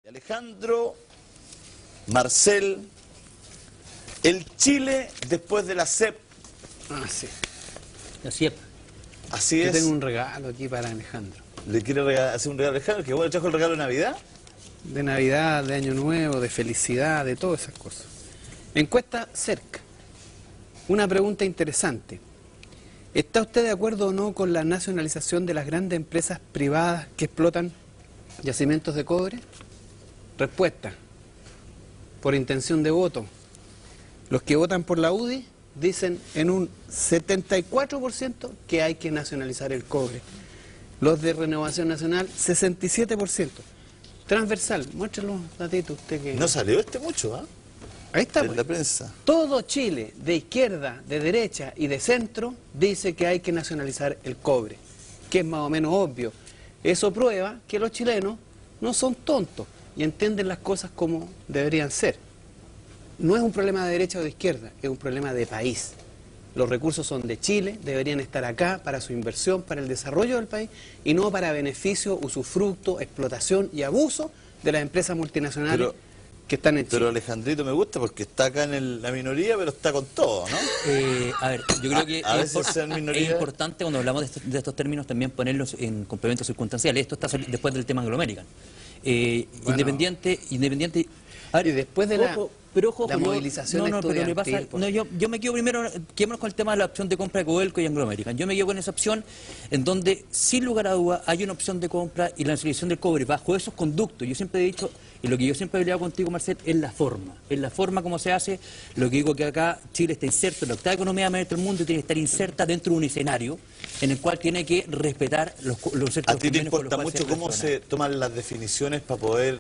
Alejandro, Marcel, el Chile después de la CEP. Ah, sí. La CIEP. Así Yo es. tengo un regalo aquí para Alejandro. ¿Le quiere hacer un regalo a Alejandro? ¿Que bueno, trajo el regalo de Navidad? De Navidad, de Año Nuevo, de felicidad, de todas esas cosas. Encuesta cerca. Una pregunta interesante. ¿Está usted de acuerdo o no con la nacionalización de las grandes empresas privadas que explotan yacimientos de cobre? Respuesta. Por intención de voto. Los que votan por la UDI dicen en un 74% que hay que nacionalizar el cobre. Los de Renovación Nacional, 67%. Transversal, muéstralo, Tatito, usted que... No salió mucho, ¿ah? Ahí está, En pues. la prensa. Todo Chile, de izquierda, de derecha y de centro, dice que hay que nacionalizar el cobre, que es más o menos obvio. Eso prueba que los chilenos no son tontos y entienden las cosas como deberían ser. No es un problema de derecha o de izquierda, es un problema de país. Los recursos son de Chile, deberían estar acá para su inversión, para el desarrollo del país y no para beneficio, usufructo, explotación y abuso de las empresas multinacionales que están en Chile. Pero Alejandrito me gusta porque está acá en la minoría, pero está con todo, ¿no? A ver, yo creo que a veces ser minoría... es importante cuando hablamos de estos términos también ponerlos en complementos circunstanciales. Esto está después del tema Anglo American. Bueno. Independiente... A ver, Y después de la movilización estudiantil, yo me quedo primero, quedémonos con el tema de la opción de compra de Codelco y Anglo American. Yo me quedo con esa opción en donde, sin lugar a duda, hay una opción de compra y la nacionalización del cobre bajo esos conductos. Yo siempre he dicho, y lo que yo siempre he peleado contigo, Marcel, es la forma como se hace. Lo que digo que acá Chile está inserto en la octava economía más del mundo y tiene que estar inserta dentro de un escenario en el cual tiene que respetar los ¿A ti te importa mucho cómo se toman las definiciones para poder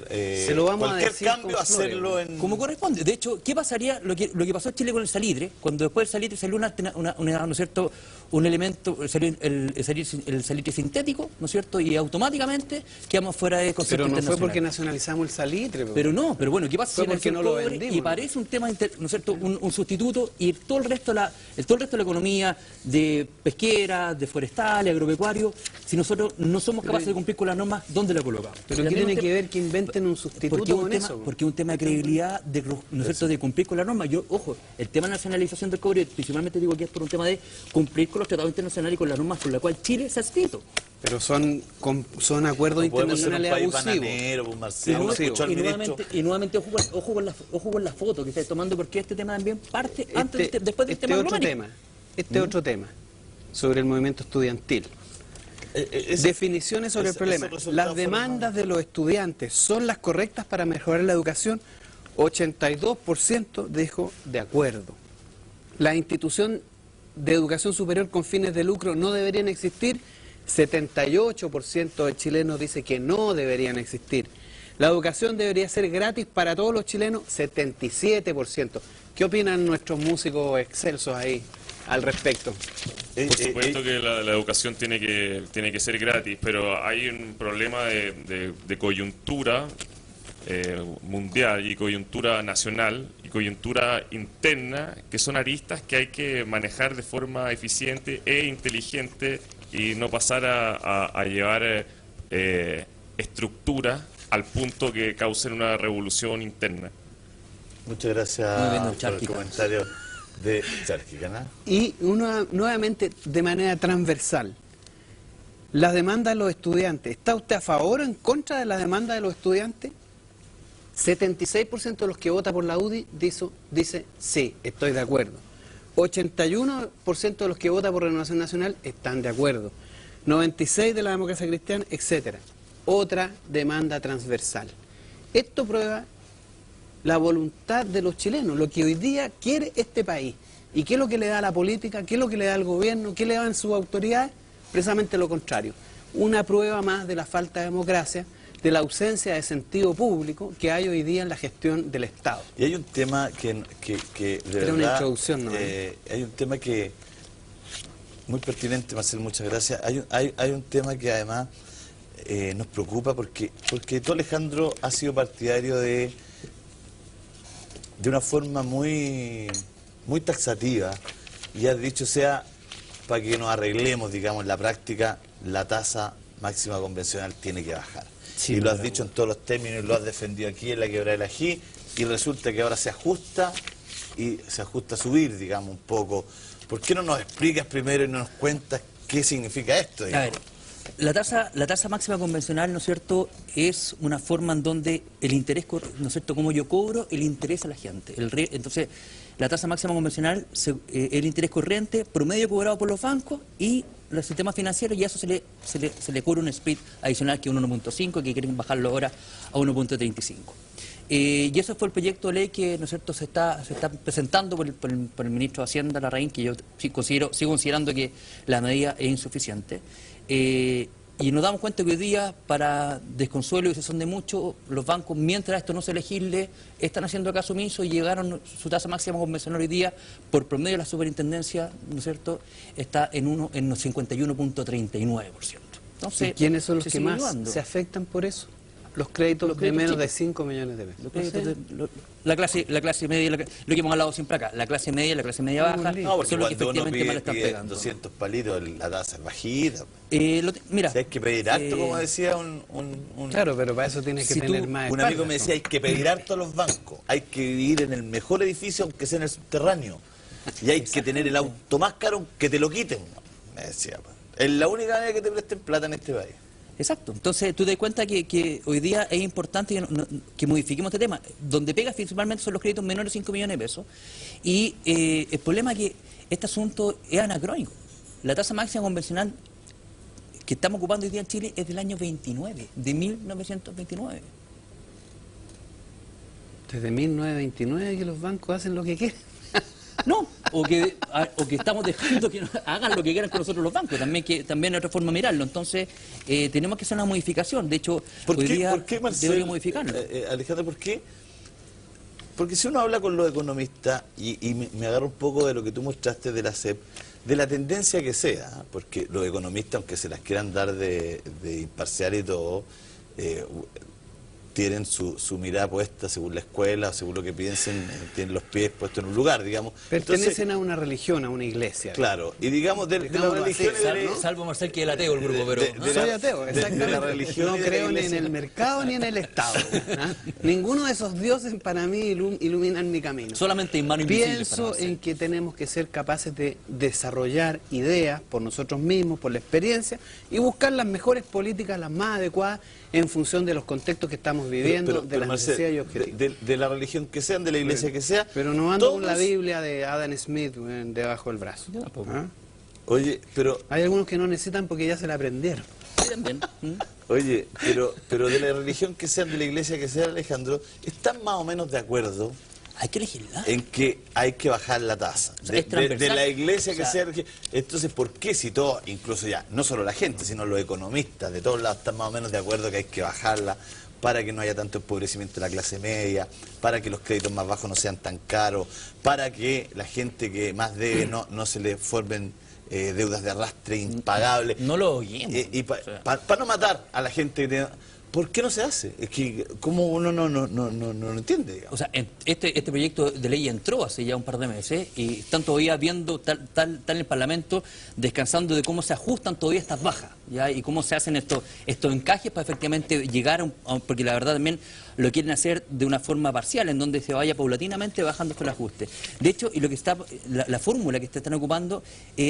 cualquier cambio hacerlo en... como corresponde? De hecho, ¿qué pasaría lo que pasó en Chile con el salitre? Cuando después del salitre salió ¿no es cierto? Un elemento, salió el salitre sintético, ¿no es cierto? Y automáticamente quedamos fuera de concepto Pero no internacional. fue porque nacionalizamos el salitre. Pero bueno, ¿qué pasa fue si porque no lo vendimos? Y parece un tema, ¿no es cierto? Un sustituto y todo el resto de la economía de pesquera, de forestal, agropecuario, si nosotros no somos capaces de cumplir con las normas, ¿dónde la colocamos? ¿Pero qué tiene que ver que inventen un sustituto con eso? Porque es un tema de credibilidad, ¿no es cierto?, de cumplir con las normas. Ojo, el tema de nacionalización del cobre, principalmente digo que es por un tema de cumplir con los tratados internacionales y con las normas por las cuales Chile se ha adscrito. Pero son acuerdos internacionales abusivos. Y nuevamente ojo con la foto que estáis tomando, porque este tema también parte después del tema otro tema. Otro tema sobre el movimiento estudiantil. Definiciones sobre el problema. Las demandas de los estudiantes son las correctas para mejorar la educación. 82% dijo de acuerdo. La institución de educación superior con fines de lucro no deberían existir. 78% de chilenos dice que no deberían existir. La educación debería ser gratis para todos los chilenos. 77%. ¿Qué opinan nuestros músicos excelsos ahí al respecto? Por supuesto que la educación tiene que ser gratis, pero hay un problema de coyuntura mundial y coyuntura nacional y coyuntura interna, que son aristas que hay que manejar de forma eficiente e inteligente y no pasar a llevar estructuras al punto que causen una revolución interna. Muchas gracias por el comentario de Charqui, ¿no? Y nuevamente, de manera transversal, las demandas de los estudiantes. ¿Está usted a favor o en contra de las demandas de los estudiantes? 76% de los que vota por la UDI dice sí, estoy de acuerdo. 81% de los que vota por Renovación Nacional están de acuerdo. 96% de la democracia cristiana, etc. Otra demanda transversal. Esto prueba la voluntad de los chilenos, lo que hoy día quiere este país. ¿Y qué es lo que le da a la política? ¿Qué es lo que le da al gobierno? ¿Qué le dan sus autoridades? Precisamente lo contrario. Una prueba más de la falta de democracia, de la ausencia de sentido público que hay hoy día en la gestión del Estado. Y hay un tema que de verdad... una introducción, ¿no? Hay un tema que... Muy pertinente, Marcel, muchas gracias. Hay un tema que además nos preocupa porque tú, Alejandro, has sido partidario de una forma muy taxativa y has dicho, para que nos arreglemos, digamos, en la práctica, la tasa máxima convencional tiene que bajar. Sí, y lo has pero dicho en todos los términos, lo has defendido aquí en la quebrada del Ají, y resulta que ahora se ajusta a subir, digamos, un poco. ¿Por qué no nos explicas primero y no nos cuentas qué significa esto, A digamos? ver, la tasa máxima convencional, ¿no es cierto?, es una forma en donde el interés, ¿no es cierto?, como yo cobro el interés a la gente. Entonces, la tasa máxima convencional es el interés corriente, promedio cobrado por los bancos y los sistemas financieros, y a eso se le cobra un split adicional que es 1.5, que quieren bajarlo ahora a 1.35. Y ese fue el proyecto de ley que, ¿no es cierto?, se está presentando por el ministro de Hacienda, Larraín, que yo sigo considerando que la medida es insuficiente. Y nos damos cuenta que hoy día, para desconsuelo y son de mucho, los bancos, mientras esto no se legisle, están haciendo caso omiso y llegaron, su tasa máxima convencional hoy día, por promedio de la superintendencia, ¿no es cierto?, está en 51.39%. Entonces, ¿y quiénes son los se que sigue más llevando. se afectan por eso? Los créditos, Los créditos de menos de chicos. 5 millones de pesos. Los créditos la clase media, lo que hemos hablado siempre acá, la clase media baja, No, porque son los que cuando uno efectivamente más le pide, están pide pegando. 200 palitos, la tasa es bajita. Mira, Si hay que pedir harto, como decía un Claro, pero para eso tienes que Si tener tú- más amigo espaldas, me ¿no? decía, hay que pedir harto a los bancos, hay que vivir en el mejor edificio, aunque sea en el subterráneo, y hay que tener el auto más caro, que te lo quiten, me decía. Es la única manera que te presten plata en este país. exacto. Entonces, tú te das cuenta que hoy día es importante que modifiquemos este tema. Donde pega principalmente son los créditos menores de 5 millones de pesos. Y el problema es que este asunto es anacrónico. La tasa máxima convencional que estamos ocupando hoy día en Chile es del año 29, de 1929. Desde 1929 que los bancos hacen lo que quieren. No, o que estamos dejando que hagan lo que quieran con nosotros los bancos, también es otra forma de mirarlo. Entonces, tenemos que hacer una modificación. De hecho, hoy día Marcelo, deberíamos modificarlo. Alejandro, ¿por qué? Porque si uno habla con los economistas, y me agarro un poco de lo que tú mostraste de la CEP, de la tendencia que sea, porque los economistas, aunque se las quieran dar de imparcial y todo, tienen su mirada puesta según la escuela, o según lo que piensen, tienen los pies puestos en un lugar, digamos. Pertenecen Entonces, a una religión, a una iglesia. claro, y digamos de la Digámoslo religión así, y de la- Salvo Marcel, que es el ateo el grupo, pero... Soy ateo, exactamente. de la religión no y de la creo ni en iglesia. el mercado ni en el Estado. ¿ah? Ninguno de esos dioses para mí iluminan mi camino. Solamente en mano invisible. Pienso en que tenemos que ser capaces de desarrollar ideas por nosotros mismos, por la experiencia, y buscar las mejores políticas, las más adecuadas, en función de los contextos que estamos viviendo, de las Marcel, necesidades y objetivos. de la religión que sean, de la iglesia que sea. Pero no ando con la todos- Biblia de Adam Smith debajo del brazo. Yo tampoco. ¿ah? Oye, pero Hay algunos que no necesitan porque ya se la aprendieron. Sí, también. Oye, pero de la religión que sean, de la iglesia que sea, Alejandro, ¿están más o menos de acuerdo Hay que legislar. en que hay que bajar la tasa? O sea, es De transversal. la iglesia que O sea, sea. Entonces, ¿por qué si todos, incluso ya, no solo la gente, sino los economistas de todos lados están más o menos de acuerdo que hay que bajarla para que no haya tanto empobrecimiento de la clase media, para que los créditos más bajos no sean tan caros, para que la gente que más debe no se le formen deudas de arrastre impagables? No lo oímos. Y para no matar a la gente que tiene... ¿Por qué no se hace? Es que, ¿cómo uno no entiende, digamos? O sea, este proyecto de ley entró hace ya un par de meses y están todavía viendo tal en el Parlamento, descansando de cómo se ajustan todavía estas bajas, ¿ya? Y cómo se hacen estos encajes para efectivamente llegar porque la verdad también lo quieren hacer de una forma parcial, en donde se vaya paulatinamente bajando el ajuste. De hecho, y lo que está la fórmula que están ocupando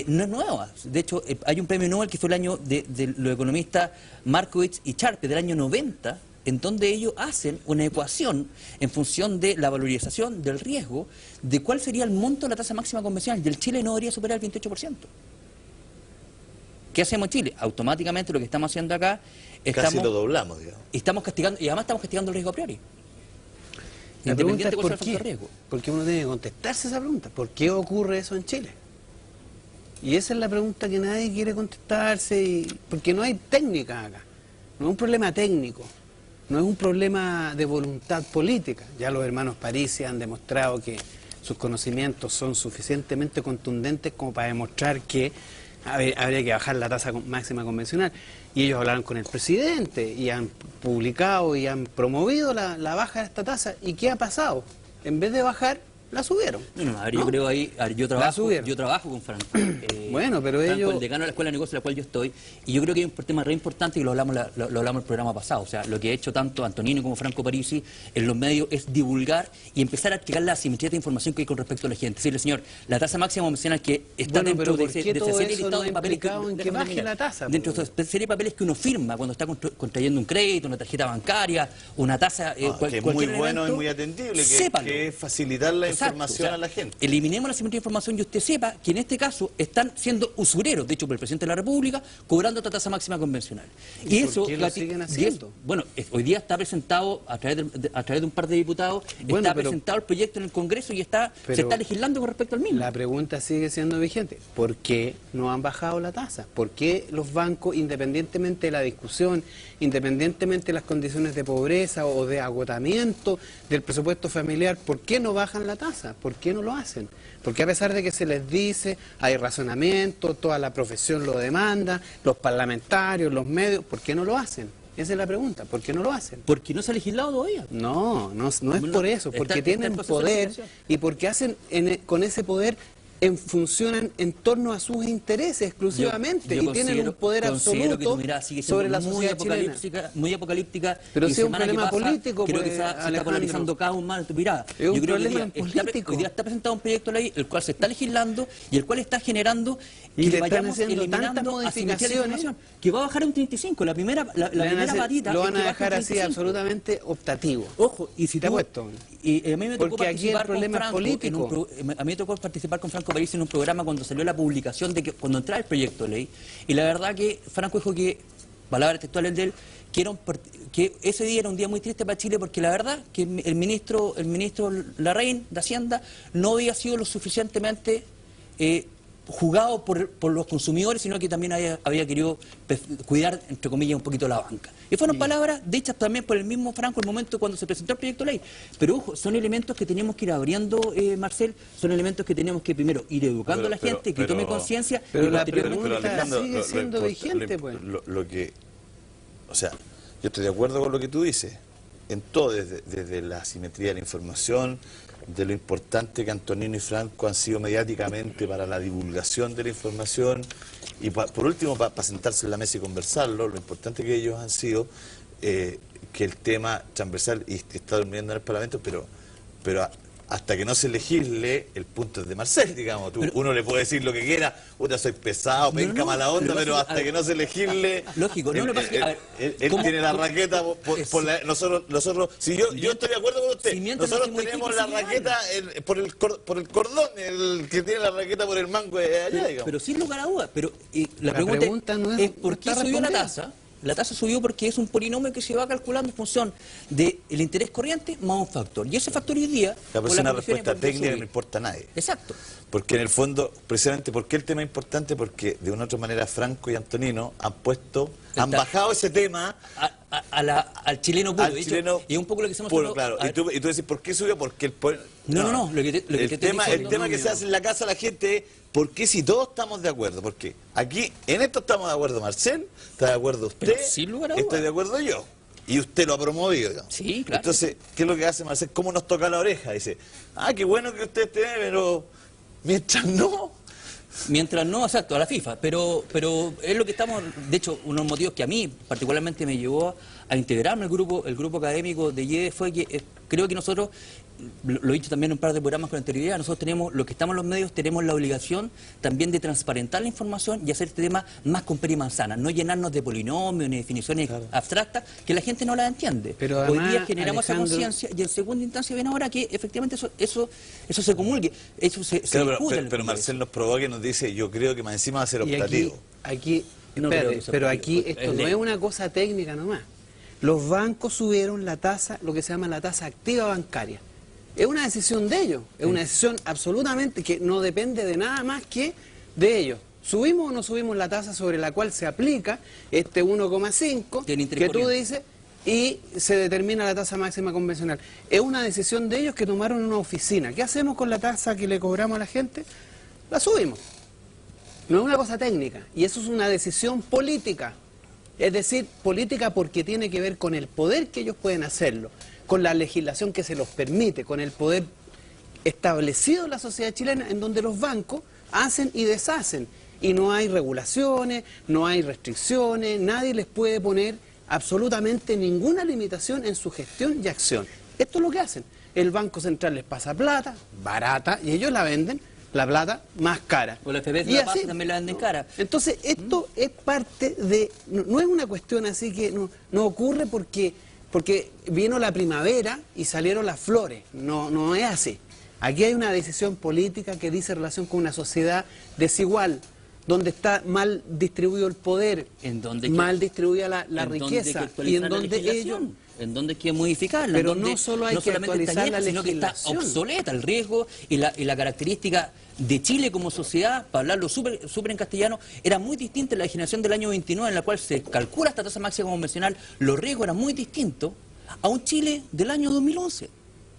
no es nueva. De hecho, hay un premio Nobel que fue el año de los economistas Markowitz y Sharpe del año 90, en donde ellos hacen una ecuación en función de la valorización del riesgo de cuál sería el monto de la tasa máxima convencional, y el Chile no debería superar el 28%. ¿Qué hacemos en Chile? Automáticamente lo que estamos haciendo acá, Casi lo doblamos, digamos. estamos castigando, y además estamos castigando el riesgo a priori. La pregunta es de cuál sea ¿por el factor de qué? riesgo. Porque uno tiene que contestarse esa pregunta. ¿Por qué ocurre eso en Chile? Y esa es la pregunta que nadie quiere contestarse, porque no hay técnica acá. No es un problema técnico, no es un problema de voluntad política. Ya los hermanos Parisi han demostrado que sus conocimientos son suficientemente contundentes como para demostrar que habría que bajar la tasa máxima convencional. Y ellos hablaron con el presidente y han publicado y han promovido la baja de esta tasa. ¿Y qué ha pasado? En vez de bajar, La subieron. No, a ver, yo creo ahí, a ver, yo trabajo con Franco. Bueno, pero Franco, ellos... el decano de la Escuela de Negocios en la cual yo estoy, y yo creo que hay un tema re importante, y lo hablamos el programa pasado, o sea, lo que ha hecho tanto Antonino como Franco Parisi en los medios es divulgar y empezar a explicar la asimetría de información que hay con respecto a la gente. Decirle, señor, la tasa máxima convencional que está Bueno, dentro pero de ¿por qué ese todo serie eso listado no de ha papeles implicado en que déjame baje terminar. la tasa? Dentro de esa serie de papeles que uno firma cuando está contrayendo un crédito, una tarjeta bancaria, una tasa... que es muy bueno y muy atendible, que es facilitar la información a la gente. Eliminemos la asimetría de información y usted sepa que en este caso están siendo usureros, de hecho por el presidente de la República, cobrando esta tasa máxima convencional. ¿Y por qué lo siguen haciendo? Hoy día está presentado a través de un par de diputados, está presentado el proyecto en el Congreso y se está legislando con respecto al mismo. La pregunta sigue siendo vigente. ¿Por qué no han bajado la tasa? ¿Por qué los bancos, independientemente de la discusión, independientemente de las condiciones de pobreza o de agotamiento del presupuesto familiar, por qué no bajan la tasa? ¿Por qué no lo hacen? Porque a pesar de que se les dice, hay razonamiento, toda la profesión lo demanda, los parlamentarios, los medios, ¿por qué no lo hacen? Esa es la pregunta, ¿por qué no lo hacen? Porque no se ha legislado todavía. No es por eso, porque tienen poder y porque hacen con ese poder funcionan en torno a sus intereses exclusivamente y tienen un poder absoluto sobre la sociedad chilena. Muy apocalíptica. Pero si es un problema político, creo que se está polarizando cada uno más tu mirada. Es un problema político. Hoy día está presentado un proyecto de ley el cual se está legislando y el cual está generando y que le están vayamos haciendo tantas eliminando modificaciones que va a bajar a un 35. La primera patita lo van a dejar así absolutamente optativo. Ojo, y si te apuesto. Y a mí me tocó porque aquí el problema es político. A mí me tocó participar con Franco Parisi en un programa cuando salió la publicación de que cuando entraba el proyecto de ley, y la verdad que Franco dijo que, palabras textuales de él, que ese día era un día muy triste para Chile porque la verdad que el ministro Larraín de Hacienda no había sido lo suficientemente jugado por los consumidores, sino que también había querido cuidar, entre comillas, un poquito la banca. Y fueron palabras dichas también por el mismo Franco en el momento cuando se presentó el proyecto de ley. Pero ojo, son elementos que tenemos que ir abriendo, Marcel, son elementos que tenemos que primero ir educando a la gente, que tome conciencia. Pero la pregunta sigue siendo vigente, pues. O sea, yo estoy de acuerdo con lo que tú dices, en todo, desde la asimetría de la información, de lo importante que Antonino y Franco han sido mediáticamente para la divulgación de la información y por último para sentarse en la mesa y conversarlo, lo importante que ellos han sido, que el tema transversal y que está durmiendo en el Parlamento, pero hasta que no se legisle, el punto es de Marcel, digamos. Uno le puede decir lo que quiera, puta, soy pesado, penca, mala onda, pero hasta que no se legisle... Lógico, no, él tiene la raqueta nosotros si yo estoy de acuerdo con usted, nosotros tenemos la raqueta por el cordón, el que tiene la raqueta por el mango de allá, digamos. Pero sin lugar a dudas, la pregunta no es ¿por qué subió la tasa? La tasa subió porque es un polinomio que se va calculando en función del interés corriente más un factor. Y ese factor hoy día... Es una respuesta técnica que no importa a nadie. Exacto. Porque en el fondo, precisamente, ¿por qué el tema es importante? Porque de una u otra manera Franco y Antonino han bajado ese tema... al chileno puro. Y un poco lo que estamos puro, claro. Y tú decís, ¿por qué subió? Porque el tema que se hace en la casa la gente es, ¿por qué si todos estamos de acuerdo? Porque aquí, en esto estamos de acuerdo Marcel, está de acuerdo usted, estoy de acuerdo yo. Y usted lo ha promovido, digamos. Sí, claro. Entonces, ¿qué es lo que hace Marcel? ¿Cómo nos toca la oreja? Dice, qué bueno que usted esté, pero mientras no... Mientras no, exacto, a la FIFA, pero es lo que estamos, de hecho, uno de los motivos que a mí particularmente me llevó a integrarme al el grupo académico de IED fue que creo que nosotros, lo he dicho también en un par de programas con anterioridad, nosotros tenemos, los que estamos en los medios, tenemos la obligación también de transparentar la información y hacer este tema más con pera y manzana, no llenarnos de polinomios ni definiciones abstractas que la gente no las entiende. Pero además, hoy día generamos esa conciencia y en segunda instancia viene ahora que efectivamente eso se comulgue, eso se discute. Pero Marcel nos provoca y nos dice, yo creo que más encima va a ser optativo. Pero aquí esto no es una cosa técnica nomás. Los bancos subieron la tasa, lo que se llama la tasa activa bancaria. Es una decisión de ellos, es una decisión absolutamente que no depende de nada más que de ellos. ¿Subimos o no subimos la tasa sobre la cual se aplica este 1,5 que tú dices y se determina la tasa máxima convencional? Es una decisión de ellos que tomaron en una oficina. ¿Qué hacemos con la tasa que le cobramos a la gente? La subimos. No es una cosa técnica y eso es una decisión política. Es decir, política porque tiene que ver con el poder que ellos pueden hacerlo, con la legislación que se los permite, con el poder establecido en la sociedad chilena en donde los bancos hacen y deshacen. Y no hay regulaciones, no hay restricciones, nadie les puede poner absolutamente ninguna limitación en su gestión y acción. Esto es lo que hacen. El Banco Central les pasa plata, barata, y ellos la venden, la plata, más cara. O la FP Y la así. pasa también la venden cara. Entonces, esto es parte de... No es una cuestión así que no ocurre porque vino la primavera y salieron las flores. No es así. Aquí hay una decisión política que dice relación con una sociedad desigual, donde está mal distribuido el poder, En donde mal distribuida la riqueza, y en donde ellos... en donde hay que modificarla. Pero en donde no solo hay que solamente está actualizar la vieja, sino que está legislación. obsoleta el riesgo y la característica de Chile como sociedad, para hablarlo súper en castellano, era muy distinta en la legislación del año 29, en la cual se calcula esta tasa máxima convencional. Los riesgos eran muy distintos a un Chile del año 2011,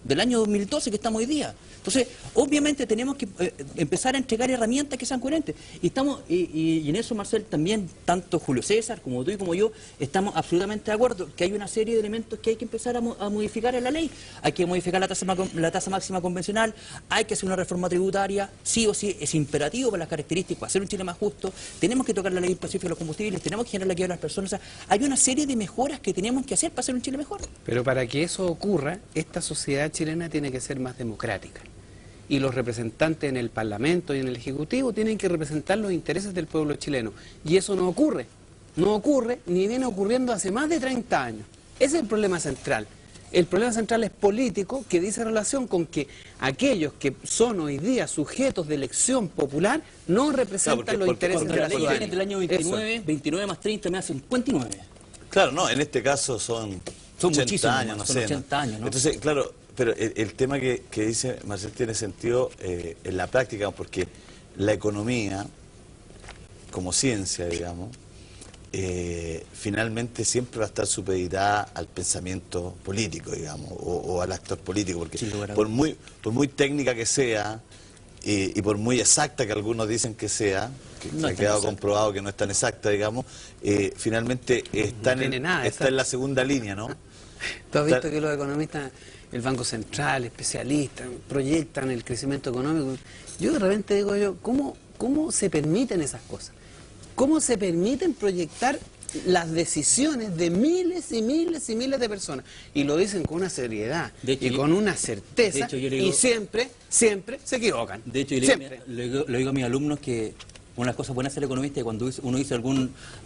del año 2012 que estamos hoy día. Entonces, obviamente tenemos que empezar a entregar herramientas que sean coherentes. Y en eso, Marcel, también, tanto Julio César como tú y como yo, estamos absolutamente de acuerdo que hay una serie de elementos que hay que empezar a modificar en la ley. Hay que modificar la tasa máxima convencional, hay que hacer una reforma tributaria, sí o sí, es imperativo para las características, para hacer un Chile más justo. Tenemos que tocar la ley específica de los combustibles, tenemos que generar la quiebra de las personas. O sea, hay una serie de mejoras que tenemos que hacer para hacer un Chile mejor. Pero para que eso ocurra, esta sociedad chilena tiene que ser más democrática. Y los representantes en el Parlamento y en el Ejecutivo tienen que representar los intereses del pueblo chileno. Y eso no ocurre. No ocurre ni viene ocurriendo hace más de 30 años. Ese es el problema central. El problema central es político, que dice relación con que aquellos que son hoy día sujetos de elección popular no representan los intereses de la La ley ciudadanía. viene del año 29, 29 más 30 me hace 59. Claro, no, en este caso son 80 muchísimos años, más, no son sé. 80 años, ¿no? Entonces, claro, pero el tema que dice Marcel tiene sentido en la práctica, porque la economía, como ciencia, digamos, finalmente siempre va a estar supeditada al pensamiento político, digamos, o al actor político, porque por muy técnica que sea, y por muy exacta que algunos dicen que sea, que No ha es tan quedado exacta. comprobado que no es tan exacta, digamos, finalmente está, tiene nada está en la segunda línea, ¿no? Tú has visto que los economistas, el Banco Central, especialistas, proyectan el crecimiento económico. Yo de repente digo ¿cómo se permiten esas cosas? ¿Cómo se permiten proyectar las decisiones de miles y miles y miles de personas? Y lo dicen con una seriedad De hecho, y con una certeza, de hecho, yo le digo- y siempre se equivocan. De hecho, yo siempre. le digo a mis alumnos que una de las cosas buenas de ser economista es cuando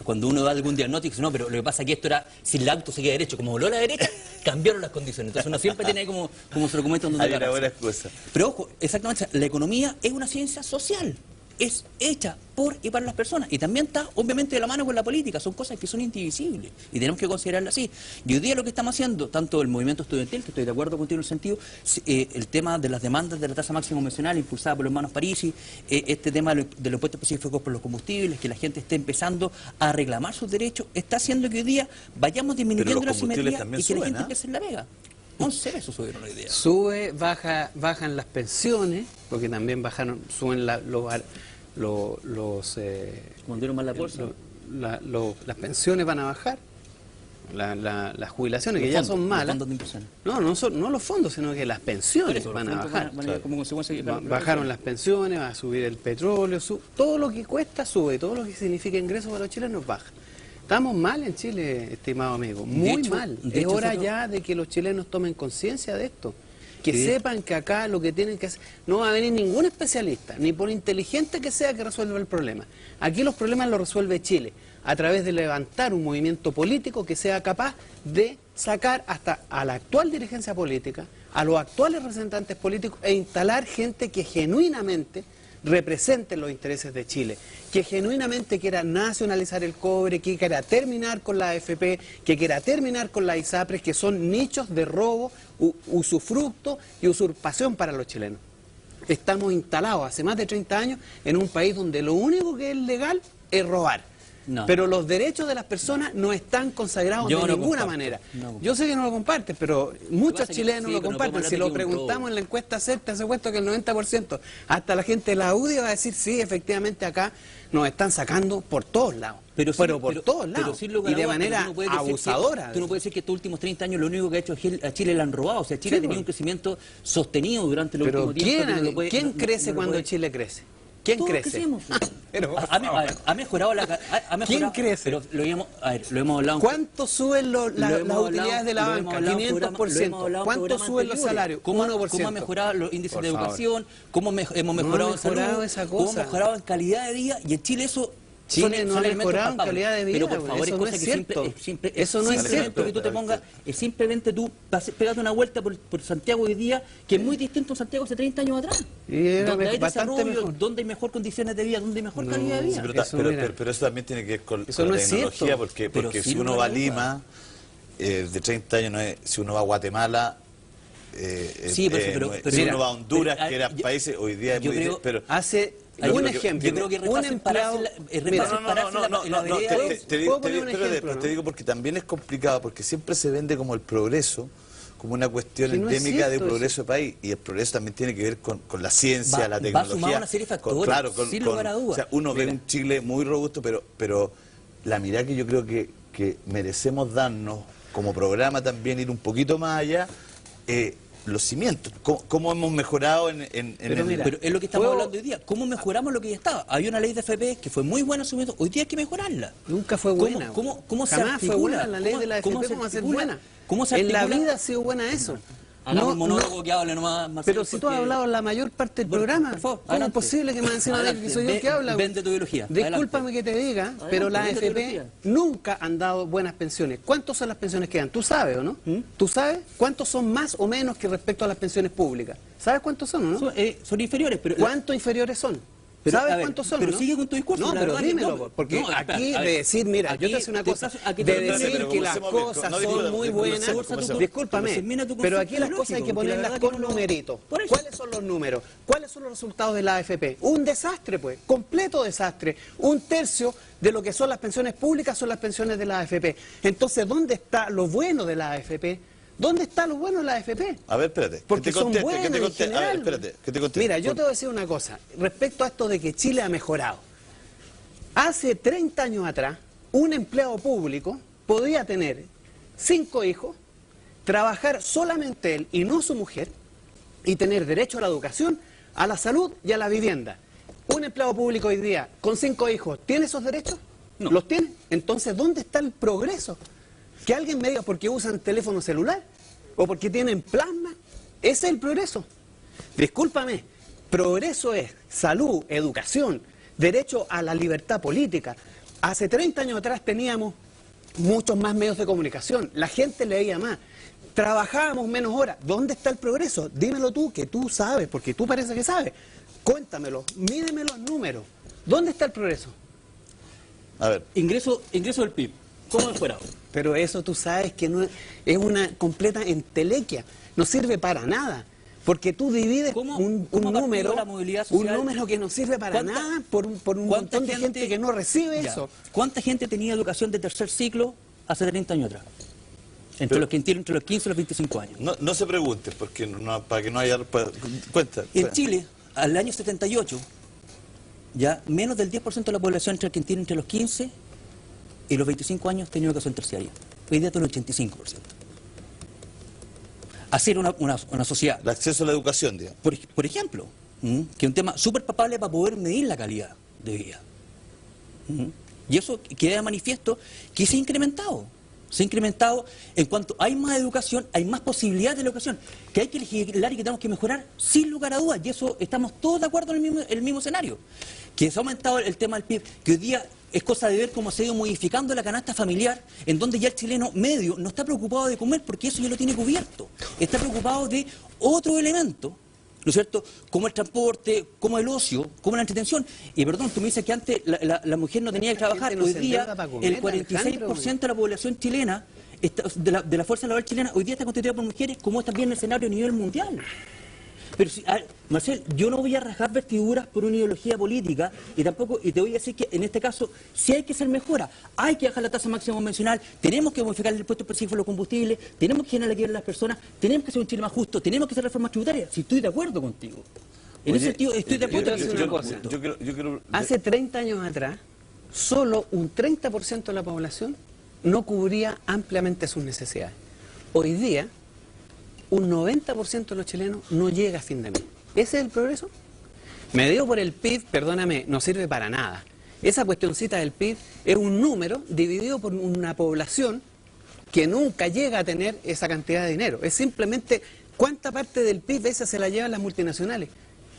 cuando uno da algún diagnóstico, dice, no, pero lo que pasa es que esto era, si el auto seguía derecho, como voló a la derecha, cambiaron las condiciones. Entonces uno siempre tiene como su argumento donde Hay una agarrarse. buena excusa. Pero ojo, exactamente, la economía es una ciencia social. Es hecha por y para las personas. Y también está, obviamente, de la mano con la política. Son cosas que son indivisibles. Y tenemos que considerarlas así. Y hoy día lo que estamos haciendo, tanto el movimiento estudiantil, que estoy de acuerdo contigo en el sentido, el tema de las demandas de la tasa máxima convencional, impulsada por los hermanos Parisi, este tema de los impuestos específicos por los combustibles, que la gente esté empezando a reclamar sus derechos, está haciendo que hoy día vayamos disminuyendo los la combustibles simetría también y que la suben, gente ¿ah? empiece en la vega. 11 pesos subieron hoy día. Sube, bajan las pensiones, porque también suben Cuando dieron más la bolsa. las pensiones van a bajar, las jubilaciones, que Los ya fondos, son los malas. fondos de inversión. No los fondos, sino que las pensiones Por eso, van los a fondos bajar. van a ir como consecuencia de Bajaron las pensiones, va a subir el petróleo, todo lo que cuesta sube, todo lo que significa ingresos para los chilenos baja. Estamos mal en Chile, estimado amigo, muy mal. de Es hecho, hora nosotros- ya de que los chilenos tomen conciencia de esto. Que sepan que acá lo que tienen que hacer, no va a venir ningún especialista, ni por inteligente que sea que resuelva el problema. Aquí los problemas los resuelve Chile, a través de levantar un movimiento político que sea capaz de sacar hasta a la actual dirigencia política, a los actuales representantes políticos e instalar gente que genuinamente represente los intereses de Chile, que genuinamente quiera nacionalizar el cobre, que quiera terminar con la AFP, que quiera terminar con las ISAPRES, que son nichos de robo, usufructo y usurpación para los chilenos. Estamos instalados hace más de 30 años en un país donde lo único que es legal es robar. No. Pero los derechos de las personas no están consagrados Yo de no ninguna comparto, manera. no comparto. Yo sé que no lo compartes, pero muchos que chilenos sí, lo pero no comparten. podemos Si hablar lo de que un preguntamos robo. en la encuesta CERTA, se ha puesto que el 90%, hasta la gente de la UDI va a decir, sí, efectivamente acá nos están sacando por todos lados. Pero por todos lados. sin lugar Y a de dudas, pero manera tú no puedes decir abusadora. tú no puedes decir que estos últimos 30 años lo único que ha hecho a Chile le han robado. O sea, Chile Sí, ha tenido pues. un crecimiento sostenido durante el Pero último tiempo. que no lo puede- ¿quién no- no- crece no lo cuando puede- Chile crece? ¿Quién Todos crece? crecemos. Pero, por a ver, ha mejorado la... ¿Quién crece? Pero lo hemos hablado... ¿Cuánto suben las hemos hablado- utilidades de la lo hemos banca? hablado en programa- lo hemos 500%. hablado en ¿Cuánto programas suben los anteriores. salarios? ¿Cómo, 1%. ¿Cómo han mejorado los índices Por de favor. educación? ¿Cómo hemos mejorado en salud? mejorado esa ¿Cómo cosa. hemos mejorado en calidad de vida? Y en Chile eso... Chile no ha elementos mejorado en palpables. calidad de vida, Pero por güey, favor, eso es no cosa es que cierto. eso no es cierto que tú te pero- pongas... Es simplemente tú pegate una vuelta por Santiago hoy día, que es muy distinto a Santiago hace 30 años atrás. Y era Donde hay bastante desarrollo, mejor. donde hay mejor condiciones de vida, donde hay mejor calidad de Sí, vida. pero, Eso, mira. pero eso también tiene que ver con, Eso con no la es tecnología, cierto. porque Pero si sin uno lugar va a a Lima, de 30 años, no es, si uno va a Guatemala, Sí, pero si mira, uno va a Honduras, pero, que eran yo- países, hoy día es yo muy creo- difícil, pero Hace Yo un creo que- ejemplo. yo creo que un repasen pararse empleado. Mira, la vereda te ¿Puedo digo, poner un ejemplo, pero no? te digo porque también es complicado, porque siempre se vende como el progreso, como una cuestión Que no es endémica de cierto progreso de país, y el progreso también tiene que ver con la ciencia, Va- la va tecnología. sumado a una serie de factores, claro, sin lugar a dudas. o sea, uno ve un Chile muy robusto, pero la mirada que yo creo que merecemos darnos como programa también, ir un poquito más allá, los cimientos, cómo hemos mejorado en Pero el... mira, Pero es lo que estamos ¿puedo- hablando hoy día. ¿Cómo mejoramos lo que ya estaba? Había una ley de FP que fue muy buena en su momento. Hoy día hay que mejorarla. Nunca fue buena. ¿Cómo se Jamás fue articula? buena la ley de la FP, se ¿cómo va a ser articula? buena? ¿Cómo se En la articula? vida ha sido buena eso. Hagamos un No, monólogo que hable nomás, Marcelo, pero si tú has porque- hablado la mayor parte del Bueno, programa, por favor, ¿cómo adelante. es posible que me encima de Adelante. que soy yo el que habla? Vende tu ideología. Discúlpame que te diga, pero la vende tu AFP ideología. nunca han dado buenas pensiones. ¿Cuántas son las pensiones que dan? ¿Tú sabes o no? ¿Tú sabes cuántos son más o menos que respecto a las pensiones públicas? ¿Sabes cuántos son o no? Son inferiores, pero... ¿Cuántos inferiores son? Pero, ¿Sabes a ver, cuántos son? pero ¿no? sigue con tu discurso, No, la pero verdad que dímelo, no. porque No, aquí espera, a de ver, decir, mira, yo te aquí voy a decir una te cosa, paso- aquí de te- decir pero que las conversemos bien, cosas no, son disculpa, muy buenas, conversemos. discúlpame, Termina tu pero aquí concepto las cosas hay que lógico, porque la ponerlas verdad con que no- numeritos. Por eso. ¿Cuáles son los números? ¿Cuáles son los resultados de la AFP? Un desastre, pues, completo desastre. Un tercio de lo que son las pensiones públicas son las pensiones de la AFP. Entonces, ¿dónde está lo bueno de la AFP? ¿Dónde está lo bueno de la AFP? A ver, espérate, Porque que te son conteste, buenas que te en conteste. A ver, general. espérate, que te conteste. Mira, yo te voy a decir una cosa. Respecto a esto de que Chile ha mejorado. Hace 30 años atrás, un empleado público podía tener 5 hijos, trabajar solamente él y no su mujer, y tener derecho a la educación, a la salud y a la vivienda. Un empleado público hoy día, con 5 hijos, ¿tiene esos derechos? No. ¿Los tiene? Entonces, ¿dónde está el progreso? Que alguien me diga porque usan teléfono celular o porque tienen plasma. Ese es el progreso. Discúlpame, progreso es salud, educación, derecho a la libertad política. Hace 30 años atrás teníamos muchos más medios de comunicación, la gente leía más, trabajábamos menos horas. ¿Dónde está el progreso? Dímelo tú, que tú sabes, porque tú parece que sabes. Cuéntamelo, mídeme los números. ¿Dónde está el progreso? A ver, Ingreso del PIB. ¿Cómo ha mejorado? Pero eso tú sabes que no es una completa entelequia, no sirve para nada. Porque tú divides ¿Cómo- un cómo ha partido número, la movilidad un social? número que no sirve para ¿Cuánta- nada por un ¿Cuánta montón de gente que no recibe Ya. eso. ¿Cuánta gente tenía educación de tercer ciclo hace 30 años atrás? Entre los 15 y los 25 años. no se pregunte, porque para que no haya... Cuenta. En Chile, al año 78, ya menos del 10% de la población argentina entre los 15 y los 25 años tenía educación terciaria. Hoy día todo el 85%. Hacer una sociedad, El acceso a la educación, digamos. por ejemplo, que es un tema súper palpable para poder medir la calidad de vida. Y eso queda de manifiesto que se ha incrementado. Se ha incrementado en cuanto hay más educación, hay más posibilidades de la educación, que hay que legislar y que tenemos que mejorar sin lugar a dudas. Y eso estamos todos de acuerdo en el mismo escenario. Que se ha aumentado el tema del PIB, que hoy día es cosa de ver cómo se ha ido modificando la canasta familiar, en donde ya el chileno medio no está preocupado de comer porque eso ya lo tiene cubierto. Está preocupado de otro elemento, ¿no es cierto?, como el transporte, como el ocio, como la entretención. Y perdón, tú me dices que antes la mujer no tenía que trabajar. gente no Hoy se día endeuda para comer, el 46% de la población chilena, de la fuerza laboral chilena, hoy día está constituida por mujeres, como es también el escenario a nivel mundial. Pero si, Marcel, yo no voy a rasgar vestiduras por una ideología política y tampoco, y te voy a decir que en este caso sí hay que hacer mejora. Hay que bajar la tasa máxima convencional, tenemos que modificar el impuesto específico a los combustibles, tenemos que generar la equidad de las personas, tenemos que hacer un Chile más justo, tenemos que hacer reformas tributarias. Si estoy de acuerdo contigo. En ese sentido, estoy de acuerdo. Hace 30 años atrás, solo un 30% de la población no cubría ampliamente sus necesidades. Hoy día, un 90% de los chilenos no llega a fin de mes. ¿Ese es el progreso? Medido por el PIB, perdóname, no sirve para nada. Esa cuestioncita del PIB es un número dividido por una población que nunca llega a tener esa cantidad de dinero. Es simplemente cuánta parte del PIB esa se la llevan las multinacionales.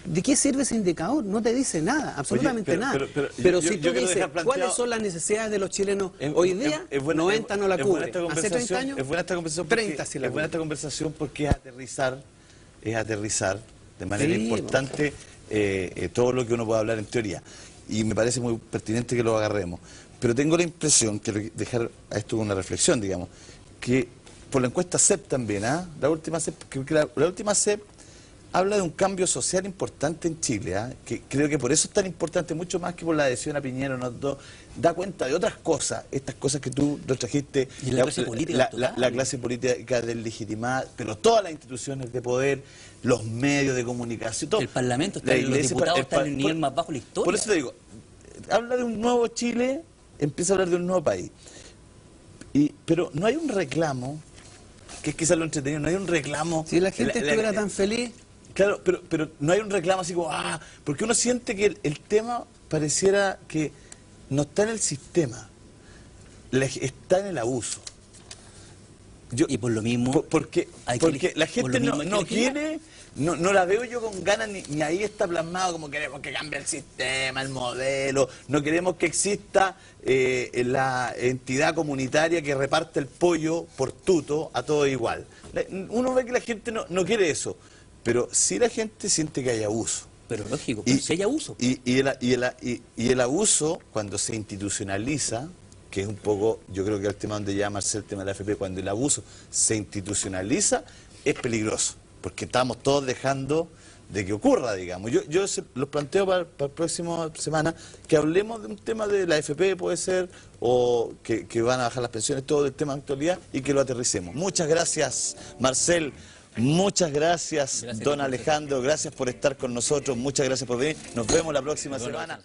¿De qué sirve ese indicador? No te dice nada, absolutamente nada. Pero si tú dices, ¿cuáles son las necesidades de los chilenos hoy día? 90 no la cubre. Hace 30 años, es buena esta conversación 30 sí la cubre. Es buena esta conversación porque es aterrizar de manera importante todo lo que uno puede hablar en teoría. Y me parece muy pertinente que lo agarremos. Pero tengo la impresión, quiero dejar a esto con una reflexión, digamos, que por la encuesta CEP también, la última CEP habla de un cambio social importante en Chile, que creo que por eso es tan importante, mucho más que por la adhesión a Piñera, da cuenta de otras cosas, estas cosas que tú nos trajiste, y la clase política, la clase política deslegitimada, pero todas las instituciones de poder, los medios de comunicación, todo. El Parlamento, los diputados están en el nivel más bajo de la historia. Por eso te digo, habla de un nuevo Chile, empieza a hablar de un nuevo país, pero no hay un reclamo, que es quizás lo entretenido, no hay un reclamo. Si la gente estuviera tan feliz. Claro, pero no hay un reclamo así como, porque uno siente que el tema pareciera que no está en el sistema, está en el abuso. Y por lo mismo... Porque la gente no quiere, no la veo yo con ganas, ni ahí está plasmado como queremos que cambie el sistema, el modelo, no queremos que exista la entidad comunitaria que reparte el pollo por tuto a todo igual. Uno ve que la gente no quiere eso. Pero si la gente siente que hay abuso. Pero lógico, pero si hay abuso. Y el abuso, cuando se institucionaliza, que es un poco, yo creo que el tema donde llama Marcel el tema de la AFP, cuando el abuso se institucionaliza, es peligroso. Porque estamos todos dejando de que ocurra, digamos. Yo los planteo para la próxima semana, que hablemos de un tema de la AFP, puede ser, o que van a bajar las pensiones, todo el tema de actualidad, y que lo aterricemos. Muchas gracias, Marcel. Muchas gracias, don Alejandro, gracias por estar con nosotros, muchas gracias por venir, nos vemos la próxima semana.